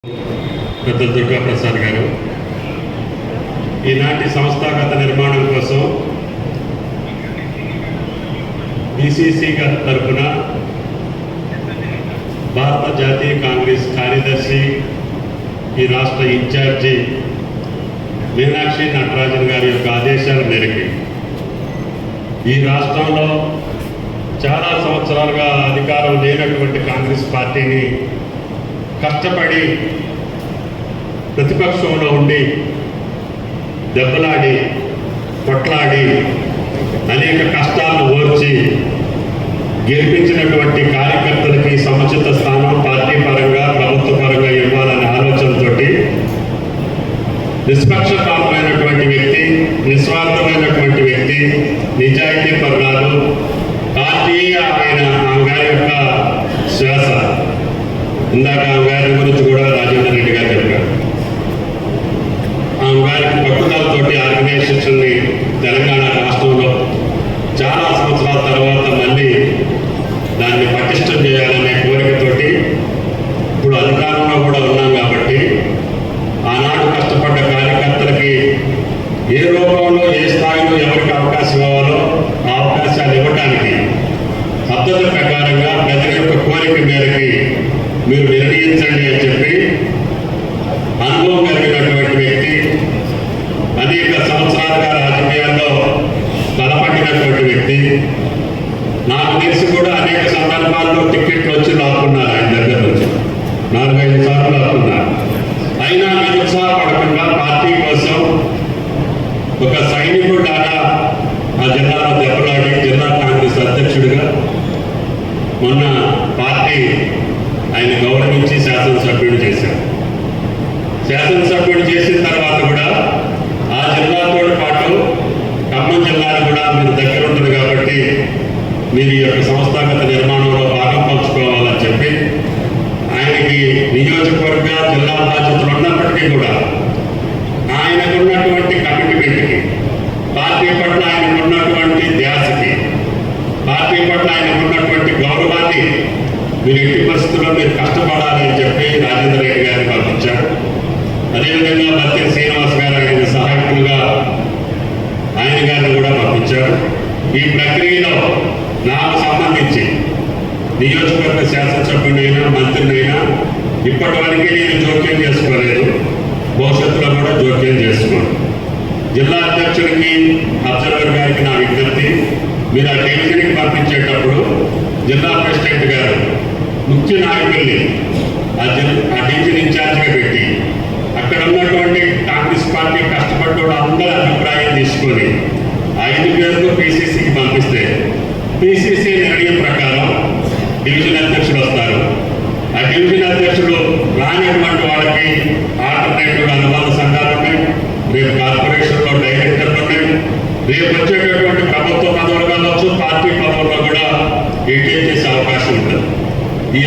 పెద్ద దుర్గా ప్రసాద్ గారు ఈనాటి సంస్థాగత నిర్మాణం కోసం బీసీసీ గారి తరఫున భారత జాతీయ కాంగ్రెస్ కార్యదర్శి ఈ రాష్ట్ర ఇన్ఛార్జి మీనాక్షి నటరాజన్ గారి యొక్క ఆదేశాల మేరకు ఈ రాష్ట్రంలో చాలా సంవత్సరాలుగా అధికారం లేనటువంటి కాంగ్రెస్ పార్టీని కష్టపడి ప్రతిపక్షంలో ఉండి దెబ్బలాడి కొట్లాడి అనేక కష్టాలను ఓర్చి గెలిపించినటువంటి కార్యకర్తలకి సముచిత స్థానం పార్టీ పరంగా ప్రభుత్వ పరంగా ఇవ్వాలనే ఆలోచనతో నిష్పక్షపాతమైనటువంటి వ్యక్తి, నిస్వార్థమైనటువంటి వ్యక్తి, నిజాయితీ పరురాలు పార్టీ ఆయన గారి యొక్క శ్వాస. ఇందాక గారి గురించి కూడా రాజేంద్ర రెడ్డి గారు చెప్పారు. గారి పట్టుదలతోటి ఆర్గనైజేషన్ని తెలంగాణ రాష్ట్రంలో చాలా సంవత్సరాల తర్వాత మళ్ళీ దాన్ని పటిష్టం చేయాలనే కోరికతోటి ఇప్పుడు అధికారంలో కూడా ఉన్నాం కాబట్టి ఆనాడు కష్టపడ్డ కార్యకర్తలకి ఏ రూపంలో ఏ స్థాయిలో ఎవరికి అవకాశం ఇవ్వాలో ఆ అవకాశాలు ఇవ్వడానికి పద్ధతి ప్రకారంగా ప్రజల యొక్క కోరిక మేరకి మీరు నిర్ణయించండి అని చెప్పి అనుభవం కలిగినటువంటి వ్యక్తి, అనేక సంవత్సరాలుగా రాజకీయాల్లో బలపడినటువంటి వ్యక్తి. నాకు తెలిసి కూడా అనేక సందర్భాల్లో టికెట్లు వచ్చి లాక్కున్నారు, ఆయన దగ్గర నుంచి 4-5 సార్లు లాక్కున్నారు. అయినా నిరుత్సాహపడకుండా పార్టీ కోసం ఒక సైనికుడిలాగా ఆ జిల్లాలో దెబ్బలాడి జిల్లా కాంగ్రెస్ అధ్యక్షుడిగా మొన్న పార్టీ ఆయన గౌరవించి శాసనసభ్యుడు చేశారు. శాసనసభ్యుడు చేసిన తర్వాత కూడా ఆ జిల్లాతో పాటు ఖమ్మం జిల్లాను కూడా మీరు దగ్గర ఉంటుంది కాబట్టి మీరు ఈ యొక్క సంస్థాగత నిర్మాణంలో భాగం పంచుకోవాలని చెప్పి ఆయనకి నియోజకవర్గ జిల్లా బాధ్యతలు ఉన్నప్పటికీ కూడా ఆయనకున్నటువంటి కమిట్మెంట్కి, పార్టీ పట్ల ఆయనకున్నటువంటి ధ్యాసకి, పార్టీ పట్ల ఆయనకున్నటువంటి గౌరవాన్ని మీరు ఎట్టి పరిస్థితుల్లో మీరు కష్టపడాలి అని చెప్పి రాజేంద్ర రెడ్డి గారిని పంపించారు. అదేవిధంగా బత్తి శ్రీనివాస్ గారు ఆయన సహాయకులుగా ఆయన గారిని కూడా పంపించారు. ఈ ప్రక్రియలో నాకు సంబంధించి నియోజకవర్గ శాసనసభ్యుడైనా మంత్రినైనా ఇప్పటి వరకు నేను జోక్యం చేసుకోలేదు, భవిష్యత్తులో కూడా జోక్యం చేసుకోను. జిల్లా అధ్యక్షుడికి అబ్జర్వర్ గారికి నా విజ్ఞప్తి, మీరు ఆ డివిజన్కి పంపించేటప్పుడు జిల్లా ప్రెసిడెంట్ గారు ముఖ్య నాయకుల్ని ఆ డివిజన్ ఇన్ఛార్జ్గా పెట్టి అక్కడ ఉన్నటువంటి కాంగ్రెస్ పార్టీ కష్టపడ్డ అందరి అభిప్రాయం తీసుకొని 5 పేర్లు పిసిసికి పంపిస్తే పిసిసి నిర్ణయం ప్రకారం డివిజన్ అధ్యక్షుడు వస్తారు. ఆ డివిజన్ అధ్యక్షుడు రానిటువంటి వాళ్ళకి ఆల్టర్నేటివ్ అనుబంధ సంఘాలు ఉన్నాయి, రేపు కార్పొరేషన్లో డైరెక్టర్లు ఉన్నాయి, రేపు వచ్చేటటువంటి ప్రభుత్వ పదవులు కావచ్చు, పార్టీ పదవుల్లో కూడా ఎయిటేజ్ చేసే అవకాశం ఉంటుంది. ఈ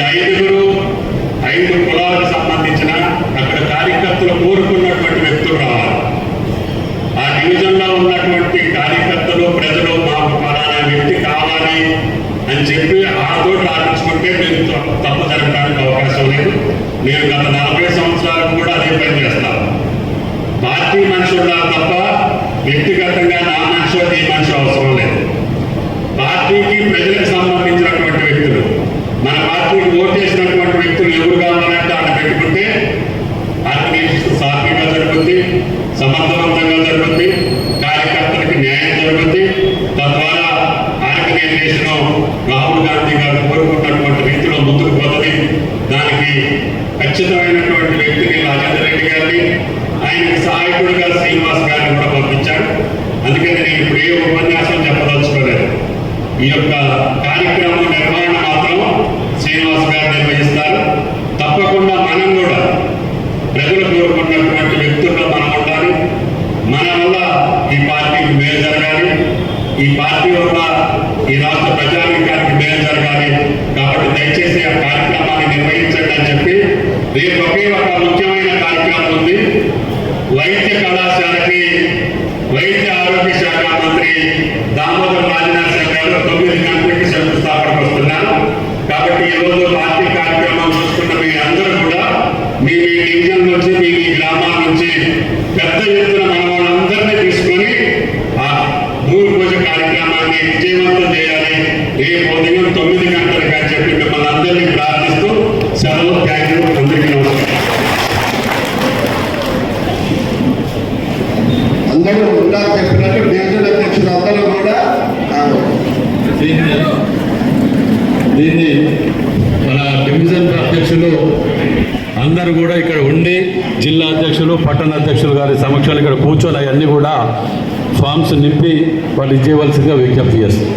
5 కులాలకు సంబంధించిన అక్కడ కార్యకర్తలు కోరుకున్నటువంటి వ్యక్తులు రావాలి. ఆ డివిజన్లో ఉన్నటువంటి కార్యకర్తలు ప్రజలు మాకు పలానా వ్యక్తి కావాలి అని చెప్పి ఆతో రాపించుకుంటే మీరు తప్పు జరగడానికి అవకాశం లేదు. నేను గత 40 సంవత్సరాలకు కూడా అదే పని చేస్తాను. పార్టీ మనుషులు తప్ప వ్యక్తిగతంగా నా మనిషి నీ మనిషి అవసరం లేదు. పార్టీకి ప్రజలకు సంబంధించినటువంటి వ్యక్తులు, మన పార్టీకి ఓటేసినటువంటి వ్యక్తులు ఎవరు కావాలంటే ఆయన పెట్టుకుంటే ఆర్గనైజేషన్ సాఫీగా జరుగుతుంది, సమర్థవంతంగా జరుగుతుంది, కార్యకర్తలకు న్యాయం జరుగుతుంది. తద్వారా ఆర్గనైజేషన్ రాహుల్ గాంధీ గారు కోరుకున్నటువంటి రీతిలో ముందుకు పోతుంది. దానికి ఖచ్చితమైనటువంటి వ్యక్తిని రాజేంద్ర రెడ్డి గారిని, ఆయనకి సహాయకుడిగా శ్రీనివాస్ గారిని కూడా పంపించాడు. అందుకని నేను ఇప్పుడు ఏ ఉపన్యాసం చెప్పదలుచుకోలేదు. ఈ యొక్క కార్యక్రమం నిర్వహణ మాత్రం శ్రీనివాస్ గారు నిర్వహిస్తారు. తప్పకుండా మనం కూడా ప్రజలు కోరుకున్నటువంటి వ్యక్తుల్లో మనం ఉండాలి. మన వల్ల ఈ పార్టీకి మేలు జరగాలి, ఈ పార్టీ వల్ల ఈ రాష్ట్ర ప్రజానీకానికి మేలు జరగాలి. కాబట్టి దయచేసి ఆ కార్యక్రమాన్ని నిర్వహించండి అని చెప్పి రేపు ఒకే ఒక ముఖ్యమైన కార్యక్రమం ఉంది. వైద్య కళాశాలకి వైద్య ఆరోగ్య శాఖ మంత్రి దామోదర్ రాజనరసింహ గారు 9 గంటలకి శంకుస్థాపనకు వస్తున్నారు. కాబట్టి ఈరోజు పార్టీ కార్యక్రమం చూసుకున్న మీ అందరూ కూడా మీ డివిజన్ నుంచి మీ గ్రామాల నుంచి పెద్ద ఎత్తున మన వాళ్ళందరినీ తీసుకొని ఆ భూమి పూజ కార్యక్రమాన్ని విజయవంతం చేయాలి. రేపు ఉదయం 9 గంటలకు అని చెప్పి మిమ్మల్ని అందరినీ ప్రార్థిస్తూ సెలవు. Thank you. అందరికీ నమస్కారం. అందరూ ఉండాలి చెప్పినట్టు డివిజన్ అధ్యక్షులు అందరూ కూడా దీన్ని మన డివిజన్ అధ్యక్షులు అందరూ కూడా ఇక్కడ ఉండి జిల్లా అధ్యక్షులు పట్టణ అధ్యక్షులు గారి సమక్షంలో ఇక్కడ కూర్చొని అవన్నీ కూడా ఫామ్స్ నింపి వాళ్ళు ఇచ్చేయవలసిందిగా విజ్ఞప్తి చేస్తారు.